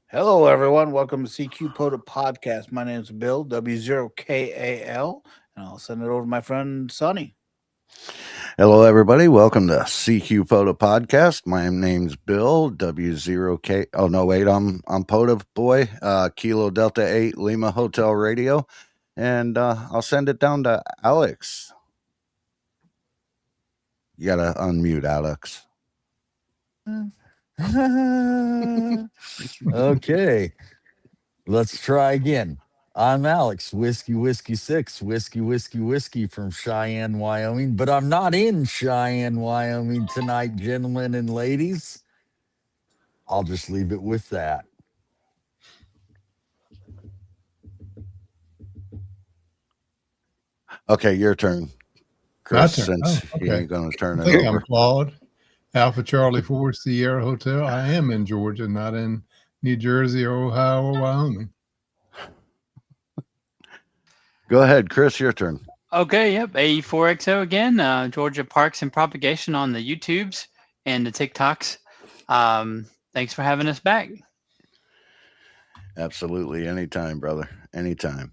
Hello, everyone. Welcome to CQ POTA Podcast. My name is Bill, W0KAL, and I'll send it over to my friend Sonny. Hello, everybody. Welcome to CQ POTA Podcast. My name's Bill, W0K. Oh, no, wait, I'm POTA Boy, Kilo Delta 8 Lima Hotel Radio. And I'll send it down to Alex. You got to unmute, Alex. Okay, let's try again. I'm Alex, Whiskey 6, Whiskey from Cheyenne, Wyoming, but I'm not in Cheyenne, Wyoming tonight, gentlemen and ladies. I'll just leave it with that. Okay, your turn, My Chris, turn. since Oh, he okay. ain't going to turn I it think I'm over. Claude, Alpha Charlie 4 Sierra Hotel. I am in Georgia, not in New Jersey or Ohio or Wyoming. Go ahead, Chris, your turn. Okay, yep. A4XO again. Georgia Parks and Propagation on the YouTubes and the TikToks. Thanks for having us back. Absolutely. Anytime, brother. Anytime.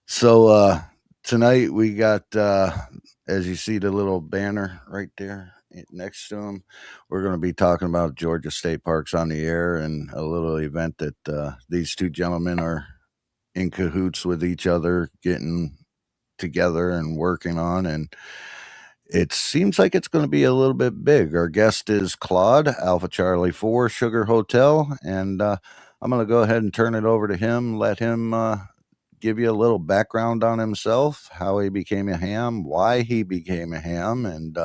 So tonight we got, as you see the little banner right there next to him, we're going to be talking about Georgia State Parks on the air and a little event that these two gentlemen are in cahoots with each other, getting together and working on. And it seems like it's going to be a little bit big. Our guest is Claude, Alpha Charlie 4 Sugar Hotel. And I'm going to go ahead and turn it over to him, let him give you a little background on himself, how he became a ham, why he became a ham, and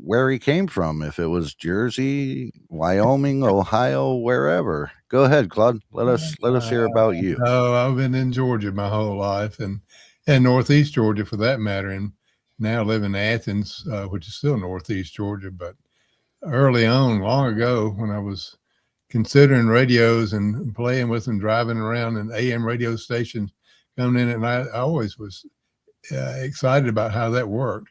where he came from, if it was Jersey, Wyoming, Ohio, wherever. Go ahead, Claude. Let us hear about you. Oh, I've been in Georgia my whole life and Northeast Georgia for that matter. And now live in Athens, which is still Northeast Georgia. But early on, long ago, when I was considering radios and playing with them, driving around an AM radio station, coming in at night, I always was excited about how that worked.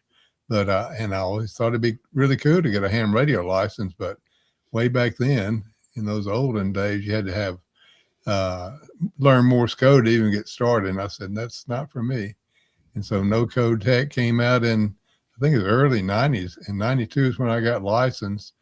But and I always thought it'd be really cool to get a ham radio license. But way back then, in those olden days, you had to have learn Morse code to even get started. And I said, that's not for me. And so no code tech came out in, I think it was early 90s. And 92 is when I got licensed.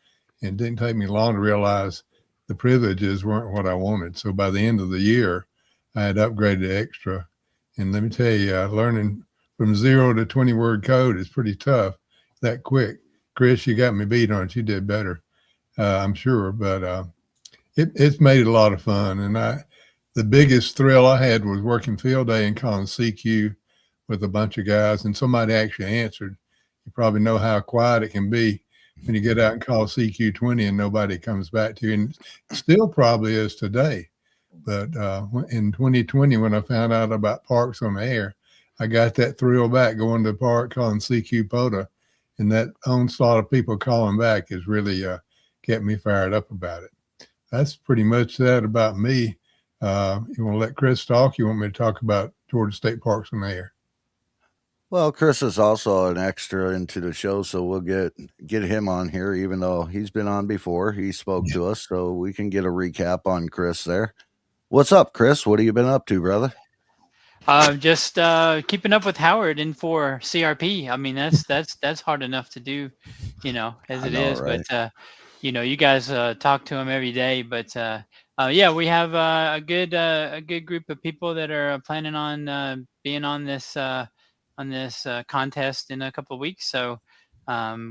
And it didn't take me long to realize the privileges weren't what I wanted. So by the end of the year, I had upgraded extra. And let me tell you, learning from 0 to 20 word code is pretty tough that quick. Chris, you got me beat on it. You did better, I'm sure. But it's made it a lot of fun. And the biggest thrill I had was working field day and calling CQ with a bunch of guys. And somebody actually answered. You probably know how quiet it can be when you get out and call CQ20 and nobody comes back to you. And still probably is today. But in 2020, when I found out about Parks on the Air, I got that thrill back going to the park calling CQ POTA. And that onslaught of people calling back has really kept me fired up about it. That's pretty much that about me. You want to let Chris talk? You want me to talk about Georgia State Parks on the Air? Well, Chris is also an extra into the show, so we'll get him on here, even though he's been on before. He spoke to us, so we can get a recap on Chris there. What's up, Chris? What have you been up to, brother? Just keeping up with Howard in for CRP. I mean, that's hard enough to do, as it is. Right? But you guys talk to him every day. But yeah, we have a good group of people that are planning on being on this contest in a couple of weeks. So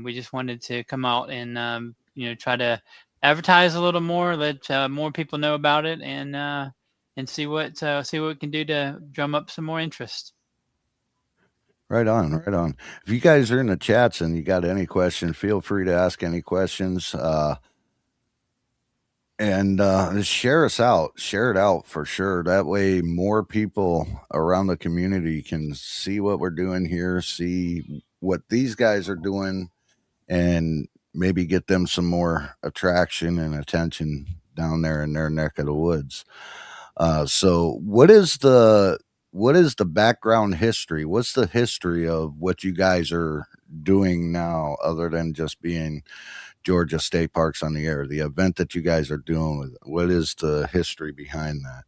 we just wanted to come out and try to advertise a little more, let more people know about it, and see what we can do to drum up some more interest. Right on, right on. If you guys are in the chats and you got any questions, feel free to ask any questions. And share us out. Share it out for sure. That way, more people around the community can see what we're doing here, see what these guys are doing, and maybe get them some more attraction and attention down there in their neck of the woods. So what is the background history? What's the history of what you guys are doing now, other than just being Georgia State Parks on the Air, the event that you guys are doing. What is the history behind that?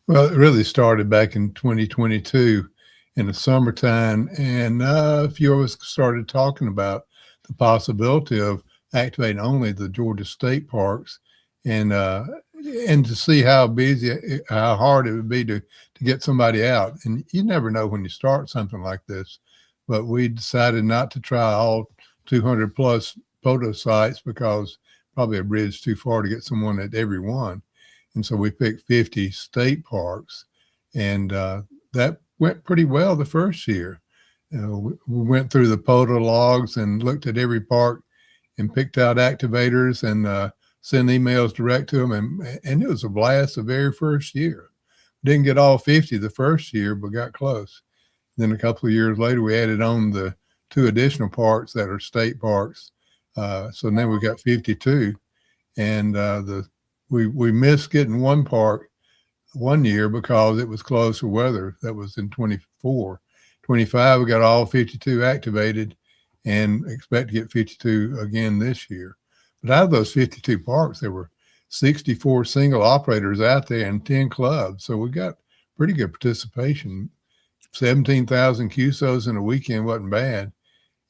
Well, it really started back in 2022 in the summertime, and a few of us started talking about the possibility of activating only the Georgia State Parks, and to see how hard it would be to get somebody out. And you never know when you start something like this, but we decided not to try all 200 plus POTA sites because probably a bridge too far to get someone at every one. And so we picked 50 state parks, and that went pretty well the first year. We went through the POTA logs and looked at every park and picked out activators and sent emails direct to them. And it was a blast the very first year. Didn't get all 50 the first year, but got close. Then a couple of years later, we added on the 2 additional parks that are state parks. So now we got 52. And we missed getting one park one year because it was closed for weather. That was in 24. 25, we got all 52 activated and expect to get 52 again this year. But out of those 52 parks, there were 64 single operators out there and 10 clubs. So we got pretty good participation. 17,000 QSOs in a weekend wasn't bad.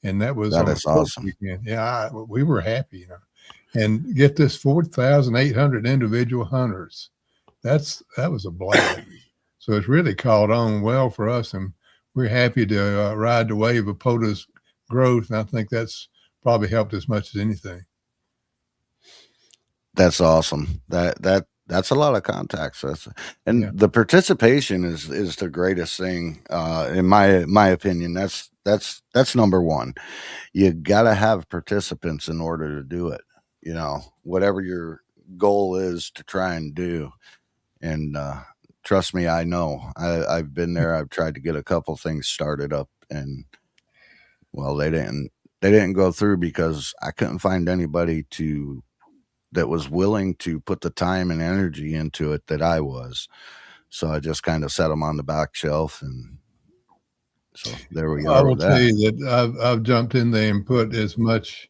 And that was That is awesome. Weekend. Yeah, we were happy, you know. And get this, 4,800 individual hunters. That was a blast. So it's really caught on well for us, and we're happy to ride the wave of POTA's growth. And I think that's probably helped as much as anything. That's awesome. That's a lot of contacts. The participation is the greatest thing, in my opinion. That's number one. You gotta have participants in order to do it. You know, whatever your goal is to try and do. And trust me, I know. I've been there. I've tried to get a couple things started up, and well, they didn't go through because I couldn't find anybody that was willing to put the time and energy into it that I was. So I just kind of set them on the back shelf, and so there we go. I will tell you that I've jumped in there and put as much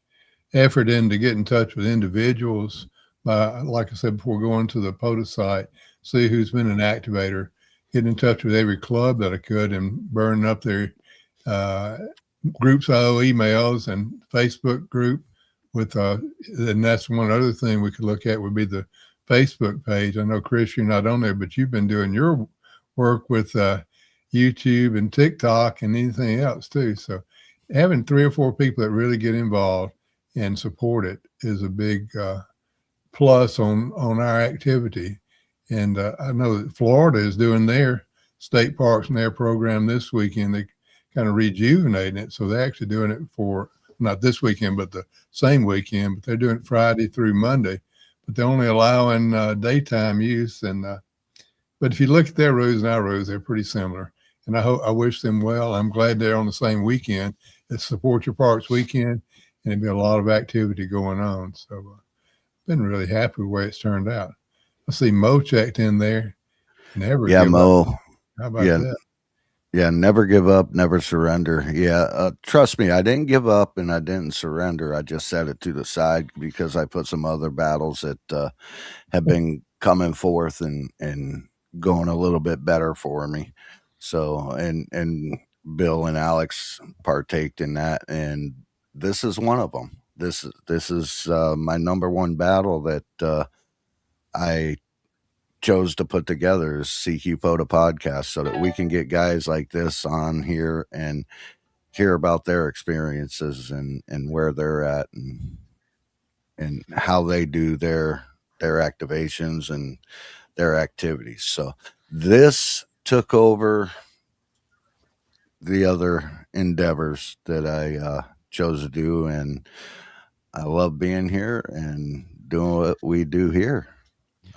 effort in to get in touch with individuals by, like I said before, going to the POTA site, see who's been an activator, get in touch with every club that I could, and burn up their groups IO emails and Facebook group with and that's one other thing we could look at would be the Facebook page. I know, Chris, you're not on there, but you've been doing your work with YouTube and TikTok and anything else too. So having 3 or 4 people that really get involved and support it is a big plus on our activity. And I know that Florida is doing their state parks and their program this weekend. They kind of rejuvenating it. So they're actually doing it for not this weekend, but the same weekend, but they're doing it Friday through Monday, but they're only allowing daytime use. And but if you look at their rules and our rules, they're pretty similar. And I wish them well. I'm glad they're on the same weekend. It's Support Your Parks weekend, and there'll be a lot of activity going on. So been really happy with the way it's turned out. I see Mo checked in there. Never give Mo. Up. How about that? Yeah, never give up, never surrender. Yeah, trust me, I didn't give up and I didn't surrender. I just set it to the side because I put some other battles that have been coming forth and going a little bit better for me. So, and Bill and Alex partaked in that, and this is one of them. This is my number one battle that I chose to put together is CQ POTA Podcast, so that we can get guys like this on here and hear about their experiences and where they're at and how they do their activations and their activities. So this took over the other endeavors that I chose to do, and I love being here and doing what we do here.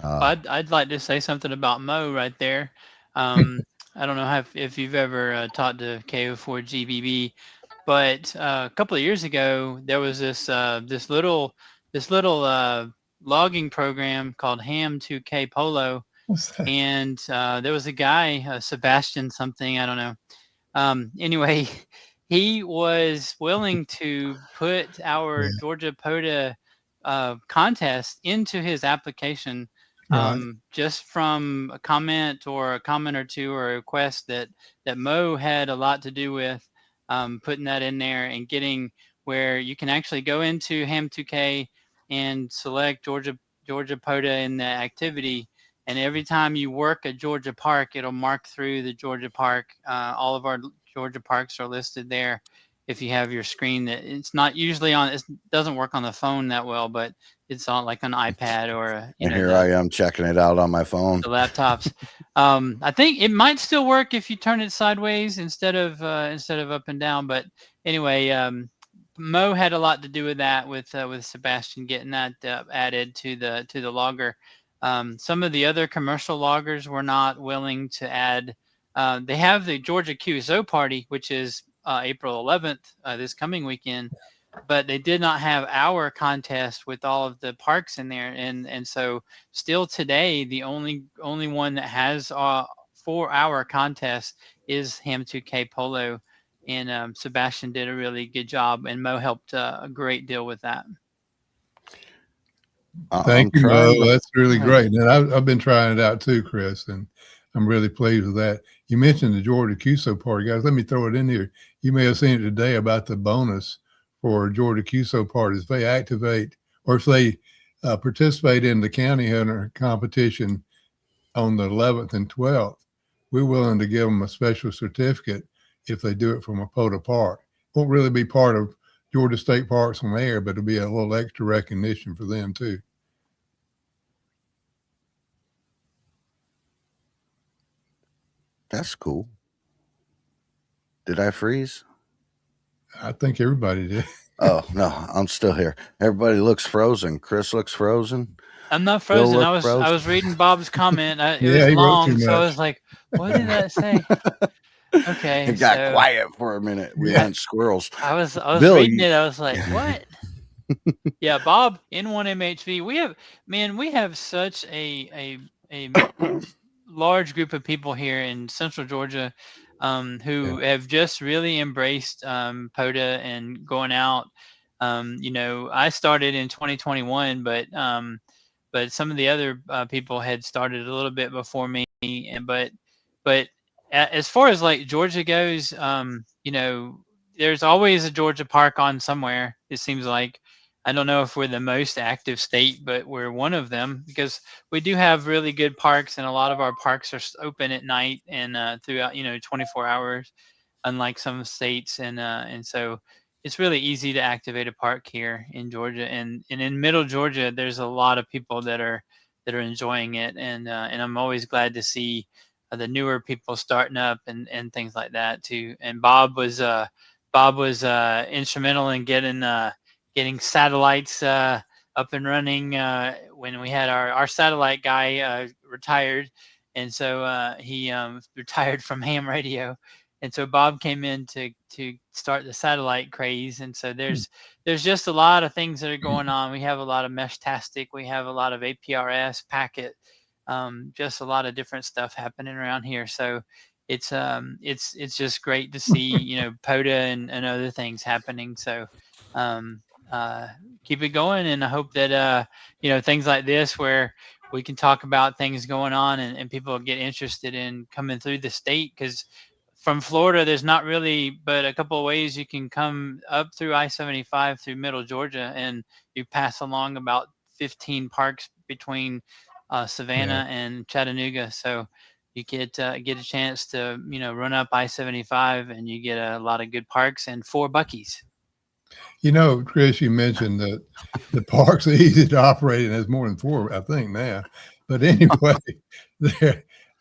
I'd like to say something about Mo right there. I don't know if you've ever talked to KO4GBB, but a couple of years ago there was this little logging program called Ham 2K Polo, and there was a guy, Sebastian something, I don't know. Anyway, he was willing to put our Georgia POTA contest into his application, Right. just from a comment or or two or a request that Mo had a lot to do with, putting that in there and getting where you can actually go into Ham 2K and select Georgia POTA in the activity. And every time you work a Georgia park, it'll mark through the Georgia park. All of our Georgia parks are listed there. If you have your screen, that it's not usually on, it doesn't work on the phone that well, but it's on like an iPad or And here I am checking it out on my phone. the laptops. I think it might still work if you turn it sideways instead of up and down. But anyway, Mo had a lot to do with that, with Sebastian getting that added to the logger. Some of the other commercial loggers were not willing to add. They have the Georgia QSO party, which is April 11th, this coming weekend, but they did not have our contest with all of the parks in there, and so still today the only one that has 4-hour contest is Ham 2K Polo, and Sebastian did a really good job, and Mo helped a great deal with that. Thank you, Mo. That's really great. And I've been trying it out too, Chris, and I'm really pleased with that. You mentioned the Georgia QSO party, guys. Let me throw it in here. You may have seen it today about the bonus for Georgia QSO parties. If they activate, or if they participate in the county hunter competition on the 11th and 12th, we're willing to give them a special certificate if they do it from a POTA park. It won't really be part of Georgia State Parks on air, but it'll be a little extra recognition for them too. That's cool. Did I freeze? I think everybody did. Oh, no, I'm still here. Everybody looks frozen. Chris looks frozen. I'm not frozen. I was reading Bob's comment. It was long, so I was like, what did that say? Okay. It got quiet for a minute. We had squirrels. I was Bill, reading it. I was like, what? Yeah, Bob, N1MHV. We have such a large group of people here in Central Georgia who have just really embraced POTA and going out. I started in 2021, but some of the other people had started a little bit before me. But as far as like Georgia goes, there's always a Georgia park on somewhere. It seems like. I don't know if we're the most active state, but we're one of them because we do have really good parks, and a lot of our parks are open at night and throughout 24 hours, unlike some states, and so it's really easy to activate a park here in Georgia, and in Middle Georgia, there's a lot of people that are enjoying it, and I'm always glad to see the newer people starting up and things like that too. And Bob was instrumental in getting satellites up and running when we had our satellite guy retired, and so he retired from ham radio, and so Bob came in to start the satellite craze, and so there's just a lot of things that are going on. We have a lot of Meshtastic, we have a lot of APRS packet, just a lot of different stuff happening around here. So it's just great to see POTA and other things happening. So keep it going, and I hope that things like this where we can talk about things going on and people get interested in coming through the state, because from Florida there's not really but a couple of ways you can come up through I-75 through Middle Georgia, and you pass along about 15 parks between Savannah and Chattanooga, so you get a chance to run up I-75 and you get a lot of good parks and 4 Buc-ee's. Chris, you mentioned that the parks are easy to operate, and there's more than 4, I think, now. But anyway,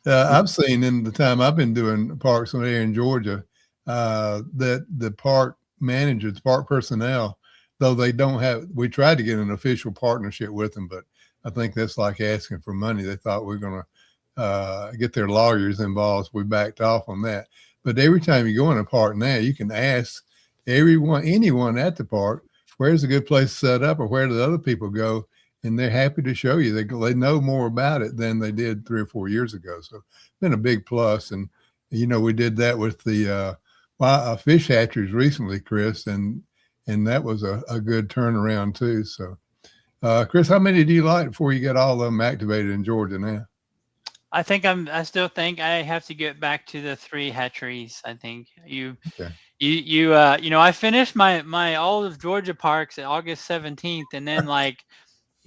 I've seen in the time I've been doing parks on air in Georgia that the park managers, park personnel, though they don't have, we tried to get an official partnership with them, but I think that's like asking for money. They thought we were going to get their lawyers involved, so we backed off on that. But every time you go in a park now, you can ask anyone at the park, where's a good place to set up, or where do the other people go, and they're happy to show you. They know more about it than they did 3 or 4 years ago. So it's been a big plus. And we did that with the fish hatcheries recently, Chris, and that was a good turnaround too. So Chris, how many do you like before you get all of them activated in Georgia now? I still think I have to get back to the 3 hatcheries. I think Okay. I finished my all of Georgia parks at August 17th, and then like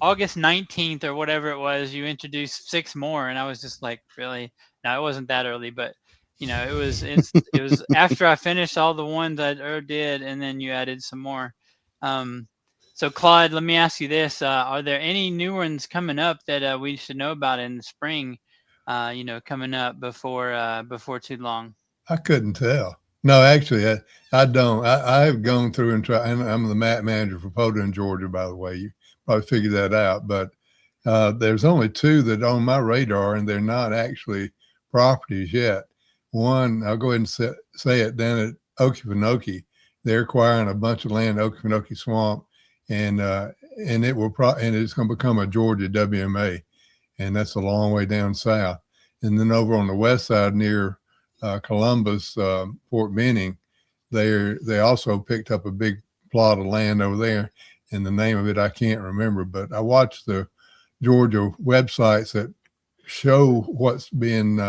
August 19th or whatever it was, you introduced 6 more, and I was just like, really? No, it wasn't that early, but it was after I finished all the ones I did, and then you added some more. So Claude, let me ask you this: are there any new ones coming up that we should know about in the spring? Coming up before too long. I couldn't tell. No, actually, I don't. I've gone through and tried, and I'm the mat manager for POTA in Georgia, by the way. You probably figured that out. But there's only 2 that on my radar, and they're not actually properties yet. One, I'll go ahead and say it, down at Okefenokee. They're acquiring a bunch of land in Okefenokee Swamp, and it will and it's going to become a Georgia WMA, and that's a long way down south. And then over on the west side near Columbus, Fort Benning, they also picked up a big plot of land over there, and the name of it I can't remember. But I watched the Georgia websites that show what's being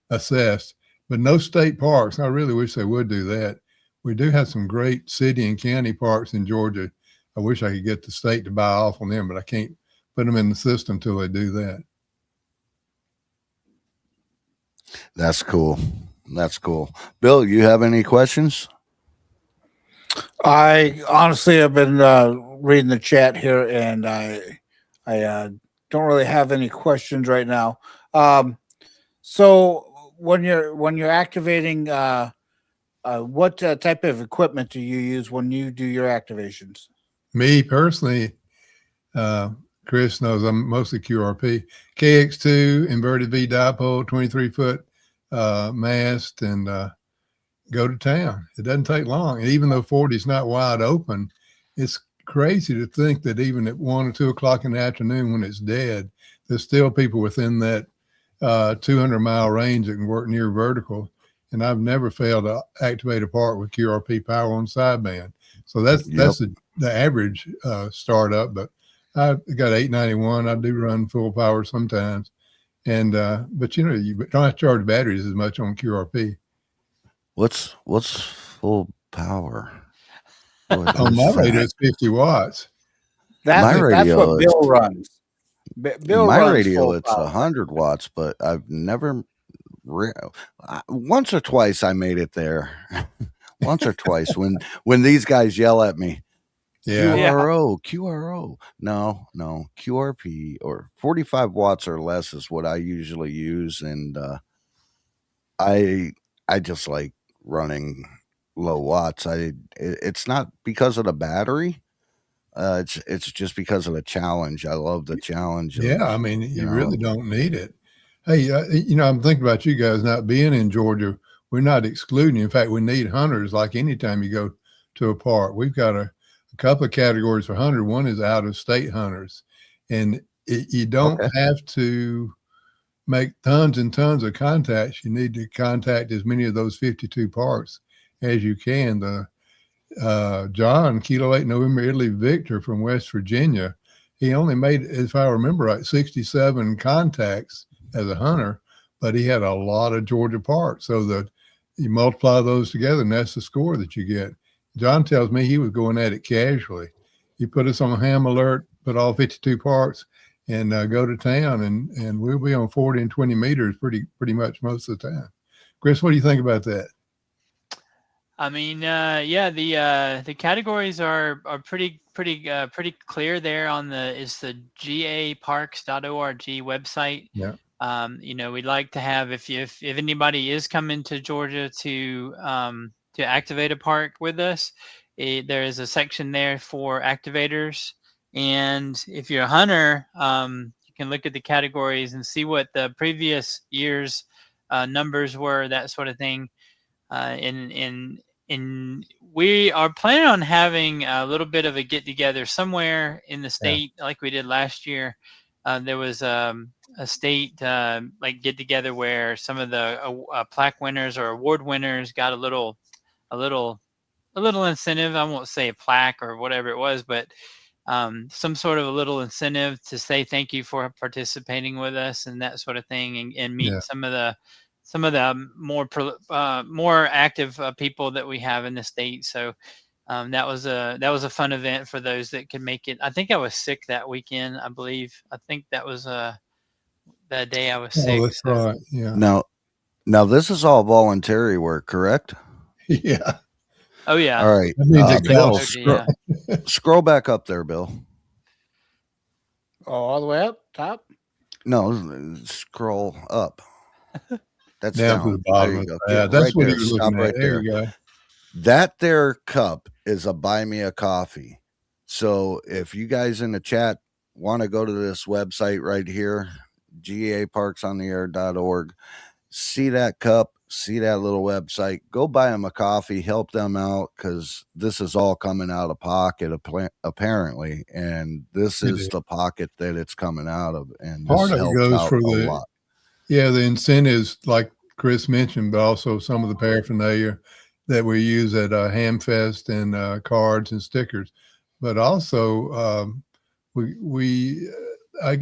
assessed, but no state parks. I really wish they would do that. We do have some great city and county parks in Georgia. I wish I could get the state to buy off on them, but I can't put them in the system till they do that. That's cool. That's cool. Bill, you have any questions? I honestly have been reading the chat here, and I don't really have any questions right now. So when you're activating, what type of equipment do you use when you do your activations? Me personally, Chris knows I'm mostly QRP. KX2 inverted V dipole, 23-foot mast, and go to town. It doesn't take long. And even though 40 is not wide open, it's crazy to think that even at 1 or 2 o'clock in the afternoon when it's dead, there's still people within that 200-mile range that can work near vertical. And I've never failed to activate a part with QRP power on sideband. So that's the average startup. But I've got 891. I do run full power sometimes. And but you don't have to charge batteries as much on QRP. What's full power? On my radio, it's 50 watts. My radio, that's what Bill runs. Bill my runs radio, full it's power. 100 watts, but I've never. Once or twice I made it there. Once or twice when these guys yell at me. Yeah. QRO. No, QRP or 45 watts or less is what I usually use. And I just like running low watts. It's not because of the battery. It's just because of the challenge. I love the challenge. Yeah, I mean, you really don't need it. Hey, I'm thinking about you guys not being in Georgia. We're not excluding you. In fact, we need hunters like anytime you go to a park. We've got a couple of categories for hunter. One is out of state hunters, and you don't have to make tons and tons of contacts. You need to contact as many of those 52 parks as you can. The John, Kilo 8 November Italy Victor from West Virginia, he only made, if I remember right, 67 contacts as a hunter, but he had a lot of Georgia parks. So that you multiply those together, and that's the score that you get. John tells me he was going at it casually. You put us on ham alert, put all 52 parks, and go to town, and we'll be on 40 and 20 meters pretty much most of the time. Chris, what do you think about that? I mean, the categories are pretty clear there on the gaparks.org website. Yeah. We'd like to have if anybody is coming to Georgia to activate a park with us, there is a section there for activators. And if you're a hunter, you can look at the categories and see what the previous year's numbers were, that sort of thing. And we are planning on having a little bit of a get together somewhere in the state, like we did last year. There was a state like get together where some of the plaque winners or award winners got a little incentive. I won't say a plaque or whatever it was, but some sort of a little incentive to say thank you for participating with us and that sort of thing, and meet Yeah. some of the more active people that we have in the state. So that was a fun event for those that could make it. I think I was sick that weekend. I believe. I think that was the day I was sick. Oh, that's So right. Yeah. Now this is all voluntary work, correct? Yeah. oh yeah. All right. That means it Bill, costs. Yeah. scroll back up there, Bill. Oh, all the way up top. No, scroll up. That's Down down. to the bottom. There Of you go. that. Get That's right what there. he was Stop looking at. right There there. you go. That there cup is a buy me a coffee. So if you guys in the chat want to go to this website right here, gaparksontheair.org, see that cup, see that little website, go buy them a coffee, help them out, because this is all coming out of pocket apparently, and this It is is. the pocket that it's coming out of, and Part this of it helps goes out for a the lot. the incentives like Chris mentioned, but also some of the paraphernalia that we use at Hamfest and cards and stickers. But also I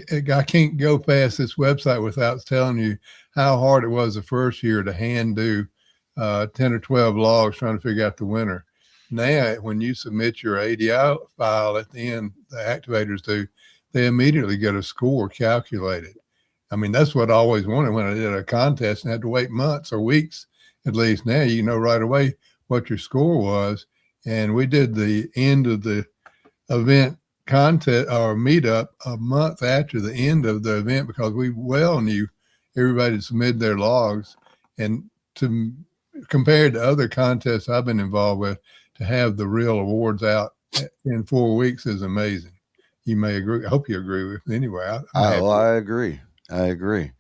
can't go past this website without telling you how hard it was the first year to hand do 10 or 12 logs trying to figure out the winner. Now, when you submit your ADI file at the end, the activators do, they immediately get a score calculated. I mean, that's what I always wanted when I did a contest and had to wait months or weeks at least. Now you know right away what your score was. And we did the end of the event contest or meetup a month after the end of the event because we well knew everybody had submitted their logs. And compared to other contests I've been involved with, to have the real awards out in 4 weeks is amazing. You may agree. I hope you agree with me. Anyway, I agree.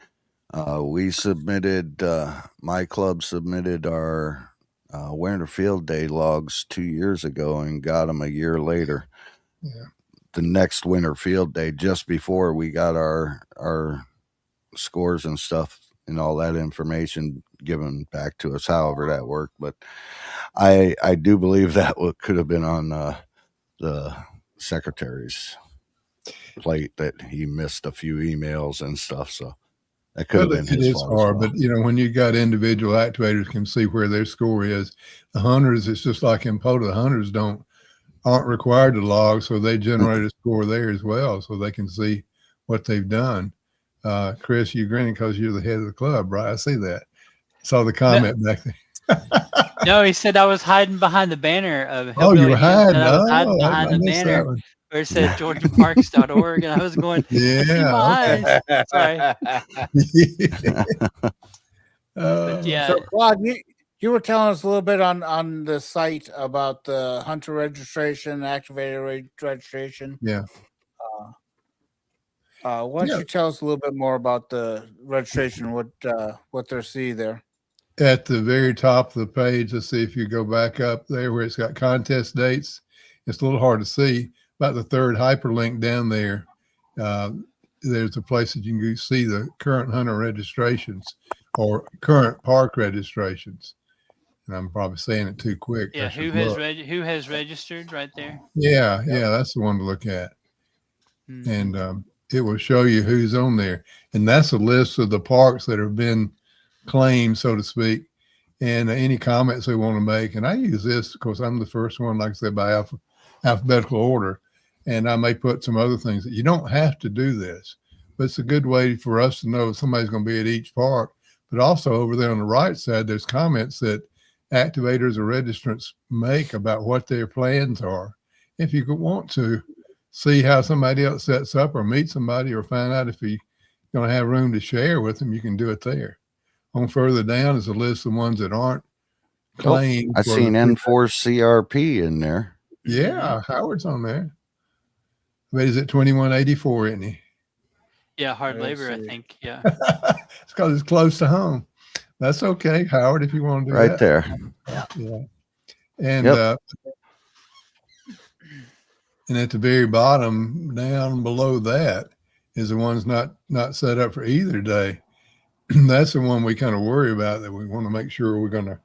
We submitted, my club submitted our Winter Field Day logs 2 years ago and got them a year later. Yeah. The next Winter Field Day, just before we got our scores and stuff and all that information given back to us, however that worked. But I do believe that could have been on the secretary's plate, that he missed a few emails and stuff. So that could have been his It is fault. hard, well. but when you got individual activators can see where their score is. The hunters, it's just like in POTA. The hunters aren't required to log, so they generate a score there as well, so they can see what they've done. Chris, you're grinning because you're the head of the club, right? I see that. Saw the comment back there. No, he said I was hiding behind the banner of. Oh, you were Hillbilly Hands, hiding. and I was hiding I behind the missed that banner one. where it said GeorgiaParks.org, and I was going, I see my eyes. Sorry. But yeah, So, Claude, you were telling us a little bit on the site about the hunter registration, activator registration. Yeah. Why don't you tell us a little bit more about the registration, what they're see there? At the very top of the page, let's see if you go back up there where it's got contest dates. It's a little hard to see. About the third hyperlink down there, there's a place that you can see the current hunter registrations or current park registrations. And I'm probably saying it too quick. yeah. Who has registered right there? Yeah, that's the one to look at. Mhm. And it will show you who's on there. And that's a list of the parks that have been claimed, so to speak, and any comments they want to make. And I use this because I'm the first one, like I said, by alphabetical order. And I may put some other things that you don't have to do this, but it's a good way for us to know somebody's going to be at each park. But also over there on the right side, there's comments that activators or registrants make about what their plans are. If you want to see how somebody else sets up or meet somebody or find out if you're going to have room to share with them, you can do it there. On further down is a list of ones that aren't claimed. I seen N4CRP in there. Yeah, Howard's on there. But is it 2184, isn't he? Yeah, hard Let's labor, see. I think. Yeah. It's because it's close to home. That's okay, Howard, if you want to do Right that. there. Yeah. And and at the very bottom, down below that, is the ones not set up for either day. That's the one we kind of worry about, that we want to make sure we're going to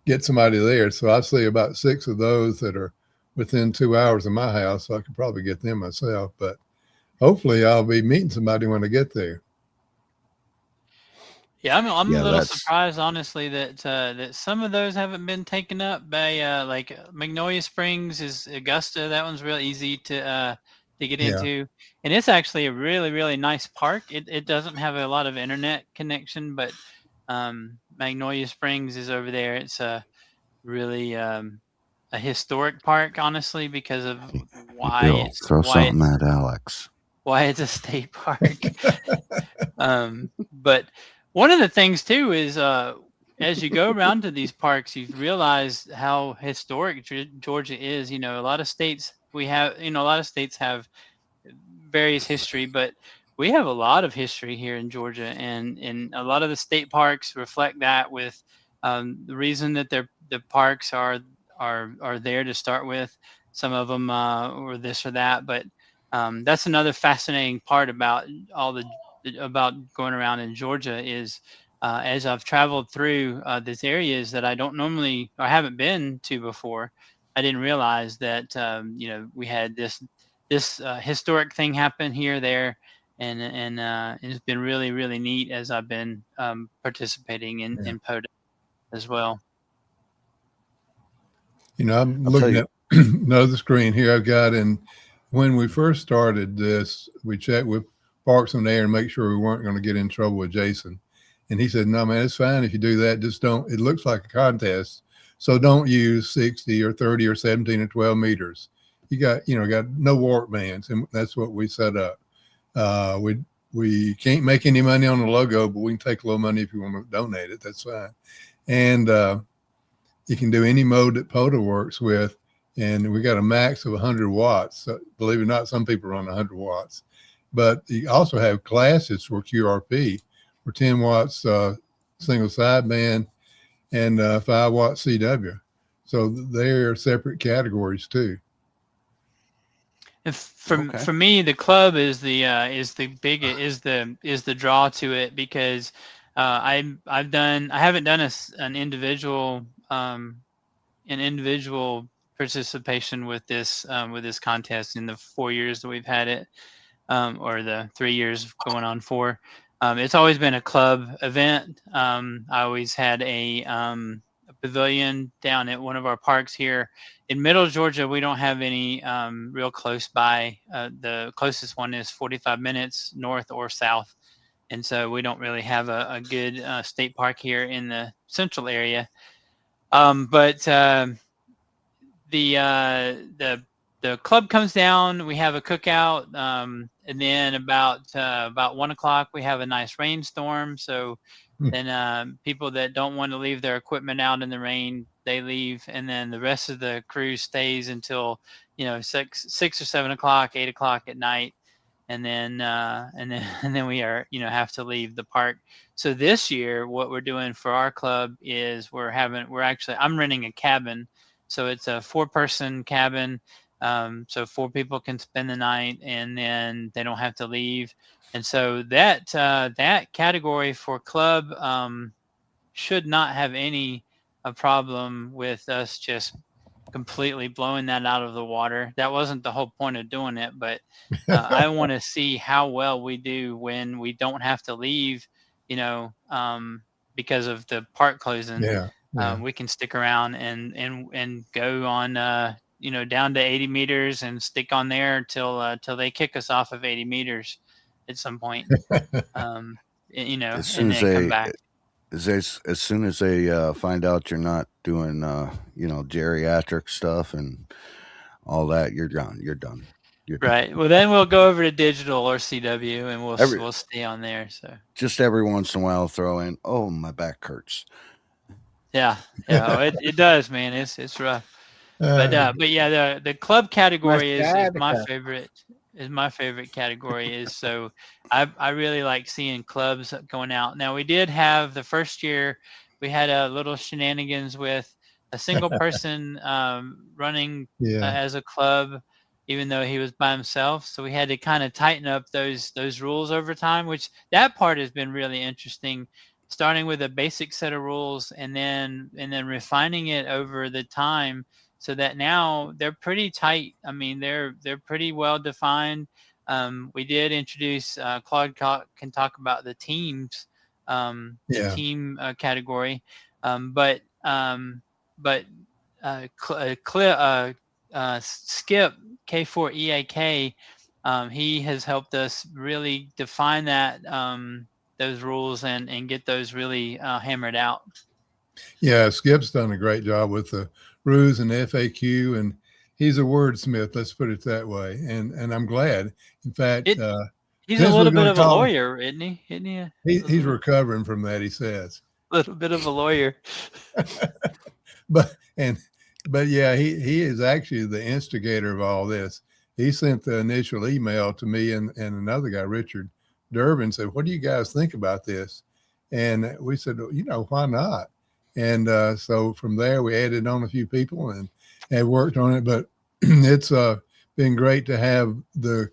get somebody there. So I see about 6 of those that are within 2 hours of my house, so I could probably get them myself. But hopefully, I'll be meeting somebody when I get there. Yeah, I'm a Yeah, little that's surprised, honestly, that some of those haven't been taken up by like Magnolia Springs is Augusta. That one's real easy to get Yeah, into, and it's actually a really nice park. It doesn't have a lot of internet connection, but Magnolia Springs is over there. It's a really a historic park, honestly, because of Bill. Throw something at Alex. why it's a state park. But one of the things too is as you go around to these parks, you've realized how historic Georgia is. You know, a lot of states have various history, but we have a lot of history here in Georgia, and a lot of the state parks reflect that. With the reason that the parks are there to start with. Some of them or this or that, but that's another fascinating part about about going around in Georgia is as I've traveled through these areas that I don't normally or haven't been to before, I didn't realize that we had this historic thing happen here, there, and it's been really neat as I've been participating in POTA as well. you know, I'm I'll tell looking you. at another screen here I've got, and when we first started this, we checked with Parks on Air and make sure we weren't going to get in trouble with Jason. And he said, "No, man, it's fine if you do that. Just don't. It looks like a contest, so don't use 60 or 30 or 17 or 12 meters. You got no warp bands, and that's what we set up. We can't make any money on the logo, but we can take a little money if you want to donate it. That's fine. And you can do any mode that POTA works with, and we got a max of 100 watts. So believe it or not, some people run 100 watts. But you also have classes for QRP for 10 watts single sideband and 5 watt CW. So they're separate categories too. And for me, the club is the draw to it, because I haven't done an individual participation with this contest in the 4 years that we've had it, or the 3 years going on 4. It's always been a club event. I always had a pavilion down at one of our parks here in Middle Georgia. We don't have any real close by. The closest one is 45 minutes north or south, and so we don't really have a good state park here in the central area. But the club comes down. We have a cookout, and then about 1 o'clock we have a nice rainstorm. So then people that don't want to leave their equipment out in the rain, they leave, and then the rest of the crew stays until 6 or 7 o'clock, 8 o'clock at night, and then we are have to leave the park. So this year, what we're doing for our club is I'm renting a cabin, so it's a 4-person cabin. So 4 people can spend the night, and then they don't have to leave. And so that category for club should not have any problem with us just completely blowing that out of the water. That wasn't the whole point of doing it, but I want to see how well we do when we don't have to leave, because of the park closing. Yeah. We can stick around and go on down to 80 meters and stick on there till they kick us off of 80 meters at some point. As soon and as then come they back. as soon as they find out you're not doing geriatric stuff and all that, you're done. You're done. Right. Well, then we'll go over to digital or CW, and we'll stay on there. So just every once in a while, throw in, "Oh, my back hurts." Yeah. It does, man. It's rough. But yeah, the club category is my favorite. Is my favorite category. So I really like seeing clubs going out. Now, we did have the first year, we had a little shenanigans with a single person running as a club, even though he was by himself. So we had to kind of tighten up those rules over time, which that part has been really interesting, starting with a basic set of rules and then refining it over the time, so that now they're pretty tight. I mean, they're pretty well defined. We did introduce Claude can talk about the teams, the team category, but Skip K4EAK, he has helped us really define that those rules and get those really hammered out. Yeah, Skip's done a great job with the rules and FAQ, and he's a wordsmith. Let's put it that way. And I'm glad. In fact, he's a since little we're bit gonna of a call him- lawyer, isn't he? Isn't he? he's recovering from that, he says. A little bit of a lawyer. But yeah, he is actually the instigator of all this. He sent the initial email to me and another guy, Richard Durbin, said, "What do you guys think about this?" And we said, why not? And so from there, we added on a few people and worked on it. But it's been great to have the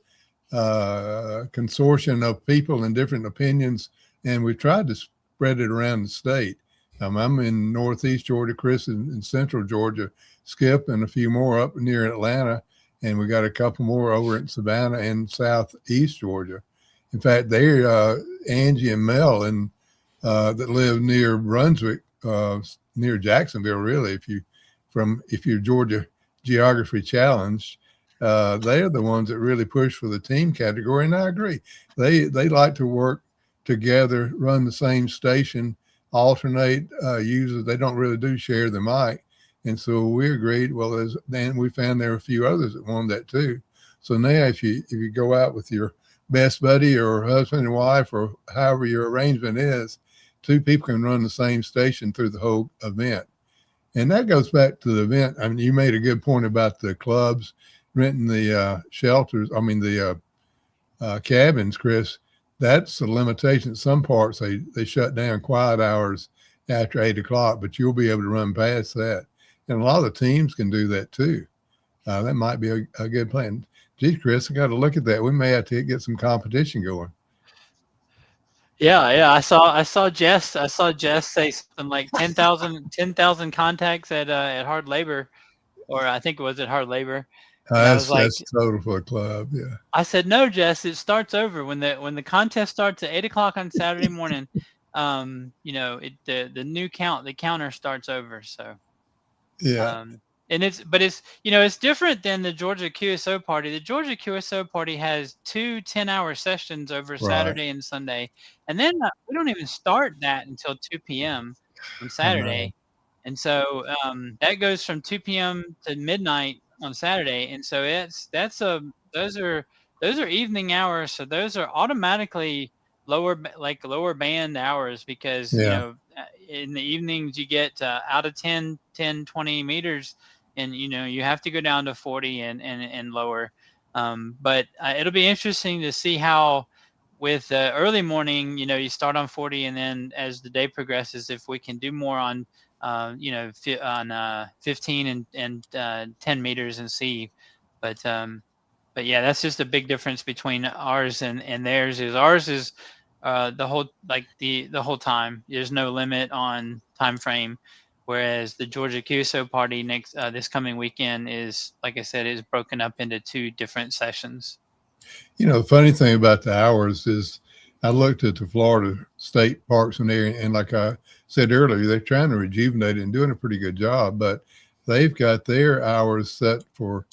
consortium of people and different opinions, and we tried to spread it around the state. I'm in Northeast Georgia, Chris in Central Georgia, Skip, and a few more up near Atlanta, and we got a couple more over in Savannah and Southeast Georgia. In fact, they're Angie and Mel and that live near Brunswick, near Jacksonville. Really, if you're Georgia geography challenged, they're the ones that really push for the team category. And I agree, they like to work together, run the same station, alternate users. They don't really do share the mic. And so we agreed. Well, then we found there were a few others that wanted that too. So now if you go out with your best buddy or husband and wife or however your arrangement is, two people can run the same station through the whole event. And that goes back to the event. I mean, you made a good point about the clubs renting the shelters. I mean, the cabins, Chris. That's a limitation. Some parts they shut down quiet hours after 8:00, but you'll be able to run past that. And a lot of the teams can do that too. That might be a good plan. Geez, Chris, I got to look at that. We may have to get some competition going. Yeah. I saw Jess say something like 10,000 contacts at hard labor, or I think it was at hard labor. That's total for a club. Yeah. I said, no, Jess, it starts over when the contest starts at 8:00 on Saturday morning. The new the counter starts over. So, yeah. It's different than the Georgia QSO party. The Georgia QSO party has 2 10-hour sessions over Saturday and Sunday. And then we don't even start that until 2 p.m. on Saturday. And so that goes from 2 p.m. to midnight on Saturday. And so those are evening hours. So those are automatically lower band hours because, in the evenings you get out of 10, 20 meters. And, you have to go down to 40 and lower. But it'll be interesting to see how with early morning, you start on 40 and then as the day progresses, if we can do more on, on 15 and 10 meters and see. But yeah, that's just a big difference between ours and theirs. Ours is the whole time. There's no limit on time frame. Whereas the Georgia QSO party this coming weekend is, like I said, is broken up into 2 different sessions. The funny thing about the hours is I looked at the Florida state parks and area, and like I said earlier, they're trying to rejuvenate it and doing a pretty good job, but they've got their hours set for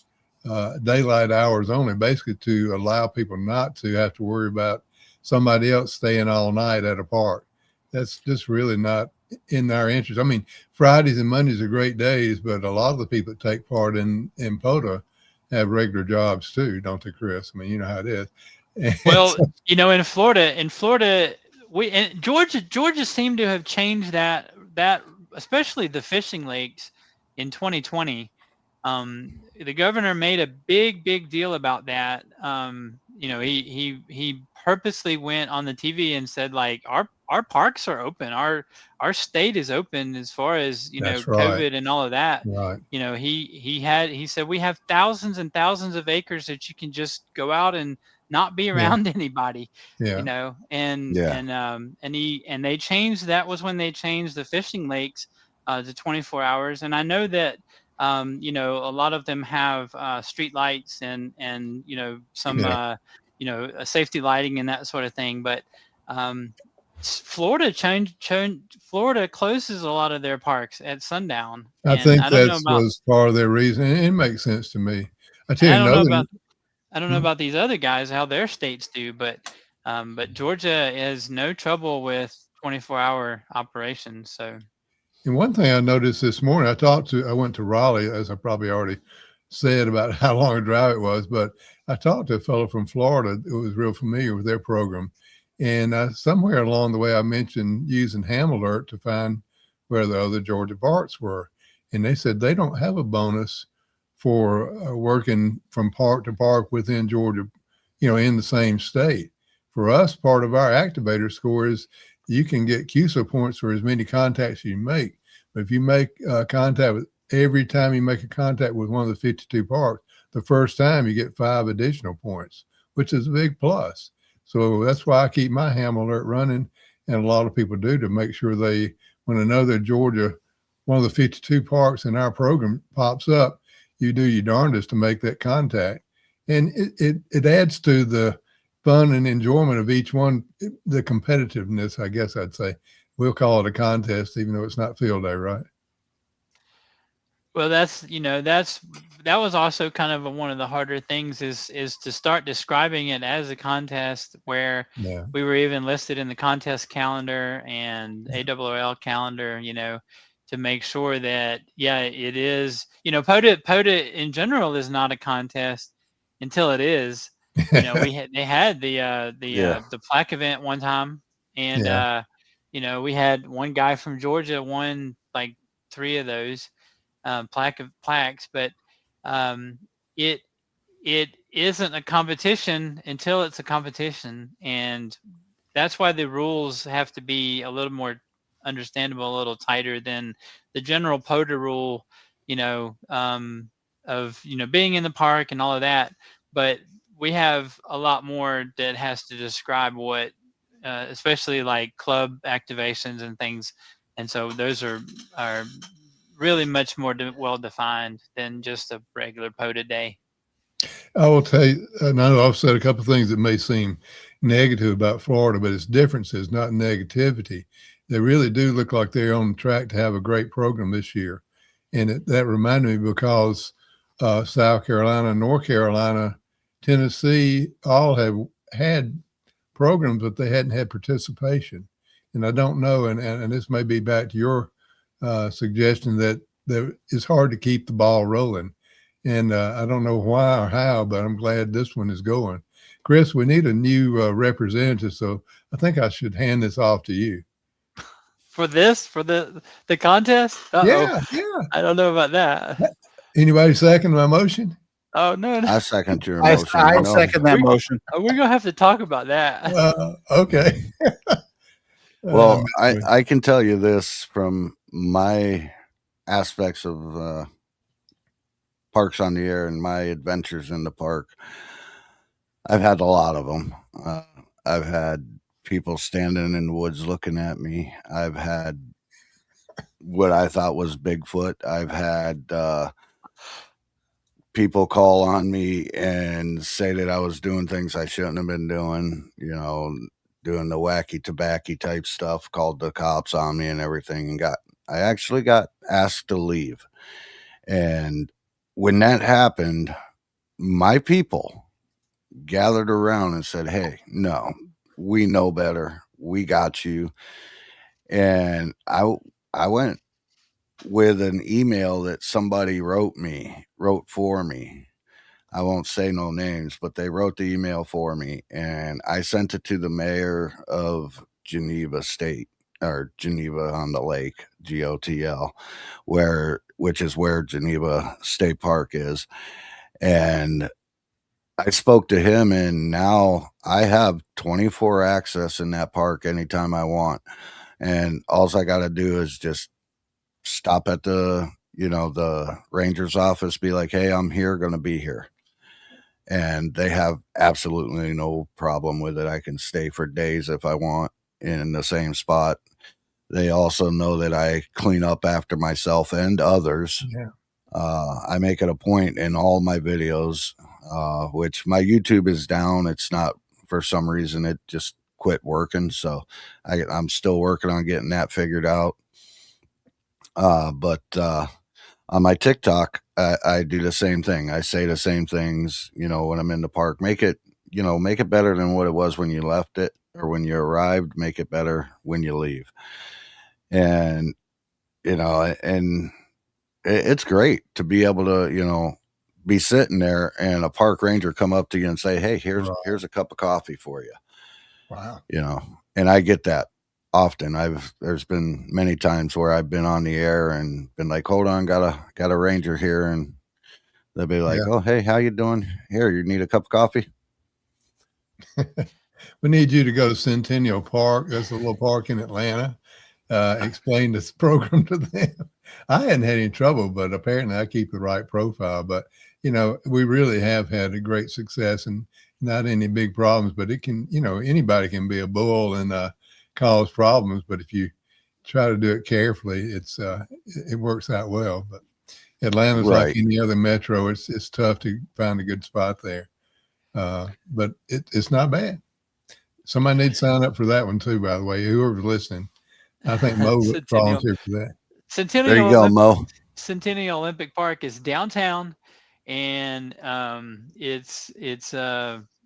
daylight hours only, basically to allow people not to have to worry about somebody else staying all night at a park. That's just really not in our interest. I mean, Fridays and Mondays are great days, but a lot of the people that take part in POTA have regular jobs too, don't they, Chris? I mean, you know how it is. Well, in Florida, Georgia seemed to have changed that especially the fishing lakes in 2020. The governor made a big deal about that. He purposely went on the TV and said, like, our parks are open. Our state is open as far as, COVID and all of that. Right. He said, we have thousands and thousands of acres that you can just go out and not be around anybody, and they changed. That was when they changed the fishing lakes to 24 hours. And I know that you know, a lot of them have street lights and you know, some you know, safety lighting and that sort of thing. But Florida Florida closes a lot of their parks at sundown, I and think I don't know that about was part of their reason. It makes sense to me. I tell and you another. I don't know about these other guys how their states do, but Georgia has no trouble with 24-hour operations. So And one thing I noticed this morning, I went to Raleigh, as I probably already said about how long a drive it was, but I talked to a fellow from Florida who was real familiar with their program. And somewhere along the way, I mentioned using Ham Alert to find where the other Georgia parks were. And they said they don't have a bonus for working from park to park within Georgia, you know, in the same state. For us, part of our activator score is you can get QSO points for as many contacts you make. But if you make contact with every time you make a contact with one of the 52 parks, the first time you get 5 additional points, which is a big plus. So that's why I keep my Ham Alert running, and a lot of people do, to make sure they, when another Georgia, one of the 52 parks in our program pops up, you do your darndest to make that contact. And it adds to the fun and enjoyment of each one, the competitiveness, I guess I'd say. We'll call it a contest, even though it's not field day, right? well, that's, you know, that was also kind of one of the harder things is to start describing it as a contest, where we were even listed in the contest calendar and AWL calendar, you know, to make sure that, yeah, it is, you know, POTA in general is not a contest until it is. You know, they had the plaque event one time, and you know, we had one guy from Georgia won like 3 of those plaques, but it isn't a competition until it's a competition, and that's why the rules have to be a little more understandable, a little tighter than the general POTA rule, you know, of, you know, being in the park and all of that. But we have a lot more that has to describe what, especially like club activations and things, and so those are really much more well defined than just a regular POTA day. I will tell you, and I know I've said a couple of things that may seem negative about Florida, but it's differences, not negativity. They really do look like they're on track to have a great program this year. And that reminded me because South Carolina, North Carolina, Tennessee all have had programs, but they hadn't had participation. And I don't know, and this may be back to your suggestion that it's hard to keep the ball rolling. And I don't know why or how, but I'm glad this one is going. Chris, we need a new representative, so I think I should hand this off to you. For the contest? Yeah. I don't know about that. Anybody second my motion? Oh, no. I second your motion. I second that motion. We're going to have to talk about that. Okay. Well, I can tell you this from my aspects of parks on the air and my adventures in the park. I've had a lot of them. I've had people standing in the woods looking at me. I've had what I thought was Bigfoot. I've had people call on me and say that I was doing things I shouldn't have been doing, you know, doing the wacky tobacco type stuff, called the cops on me and everything. And I actually got asked to leave. And when that happened, my people gathered around and said, "Hey, no, we know better. We got you." And I went with an email that somebody wrote for me. I won't say no names, but they wrote the email for me, and I sent it to the mayor of Geneva State, or Geneva on the Lake, GOTL, which is where Geneva State Park is. And I spoke to him, and now I have 24 access in that park anytime I want. And all I got to do is just stop at the ranger's office, be like, "Hey, I'm here, going to be here." And they have absolutely no problem with it. I can stay for days if I want in the same spot. They also know that I clean up after myself and others. Yeah. I make it a point in all my videos, which my YouTube is down. It's not, for some reason, it just quit working. So I'm still working on getting that figured out. But on my TikTok, I do the same thing. I say the same things, when I'm in the park. Make it better than what it was when you left it or when you arrived. Make it better when you leave. And, and it's great to be able to, be sitting there and a park ranger come up to you and say, "Hey, here's a cup of coffee for you." Wow. And I get that often. There's been many times where I've been on the air and been like, "Hold on, got a ranger here," and they'll be like, Yeah. "Oh, hey, how you doing? Here, you need a cup of coffee?" We need you to go to Centennial Park. That's a little park in Atlanta. Explain this program to them. I hadn't had any trouble, but apparently I keep the right profile. But, we really have had a great success and not any big problems, but it can, anybody can be a bull and cause problems. But if you try to do it carefully, it works out well. But Atlanta's Right. like any other metro. It's tough to find a good spot there. But it's not bad. Somebody needs to sign up for that one too, by the way, whoever's listening. I think Mo would volunteer for that. There you go, Mo. Centennial Olympic Park is downtown, and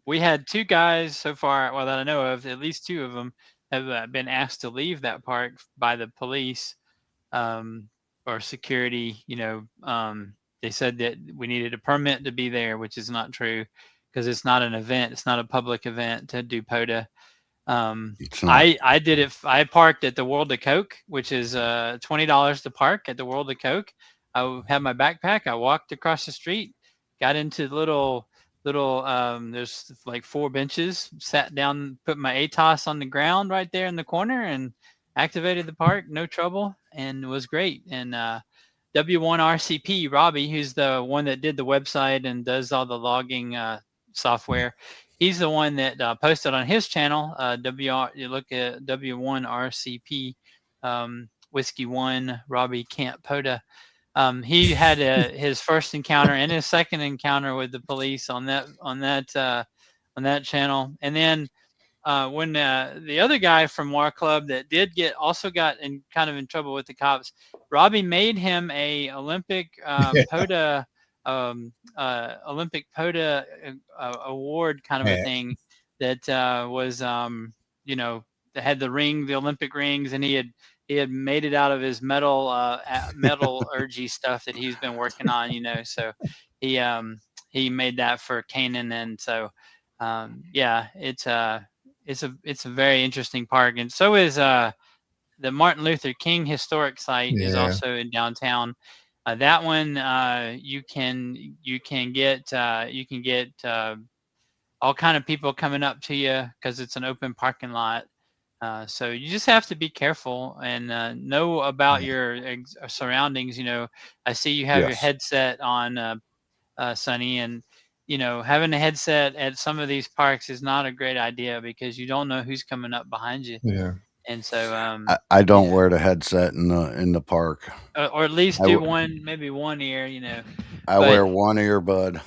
we had 2 guys so far, well, that I know of. At least 2 of them have been asked to leave that park by the police or security. They said that we needed a permit to be there, which is not true because it's not an event. It's not a public event to do POTA. I did it. I parked at the World of Coke, which is $20 to park at the World of Coke. I had my backpack. I walked across the street, got into little. There's like 4 benches. Sat down, put my ATOS on the ground right there in the corner, and activated the park. No trouble, and it was great. And W1RCP Robbie, who's the one that did the website and does all the logging software. He's the one that posted on his channel. You look at W1RCP, Whiskey One, Robbie Camp POTA. He had his first encounter and his second encounter with the police on that channel. And then when the other guy from War Club that also got in kind of in trouble with the cops, Robbie made him a Olympic POTA. Olympic POTA award kind of a thing that was that had the Olympic rings, and he had made it out of his metallurgy stuff that he's been working on, so he made that for Canaan. And so it's a very interesting park, and so is the Martin Luther King Historic Site is also in downtown. That one you can get all kind of people coming up to you because it's an open parking lot. So you just have to be careful and know about your surroundings. I see you have your headset on, Sonny, and having a headset at some of these parks is not a great idea because you don't know who's coming up behind you. Yeah. And so I don't wear the headset in the park, or at least do maybe one ear. I wear one earbud.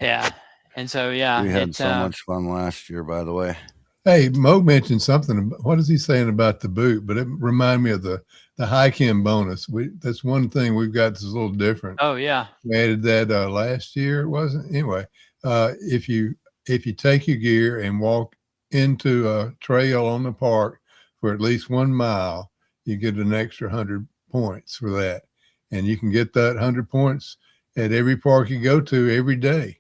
Yeah, and so we had so much fun last year, by the way. Hey, Mo mentioned something. What is he saying about the boot? But it reminded me of the hike-in bonus. That's one thing we've got that's a little different. Oh yeah, we added that last year. It wasn't anyway. If you take your gear and walk into a trail on the park for at least 1 mile, you get an extra 100 points for that, and you can get that 100 points at every park you go to every day.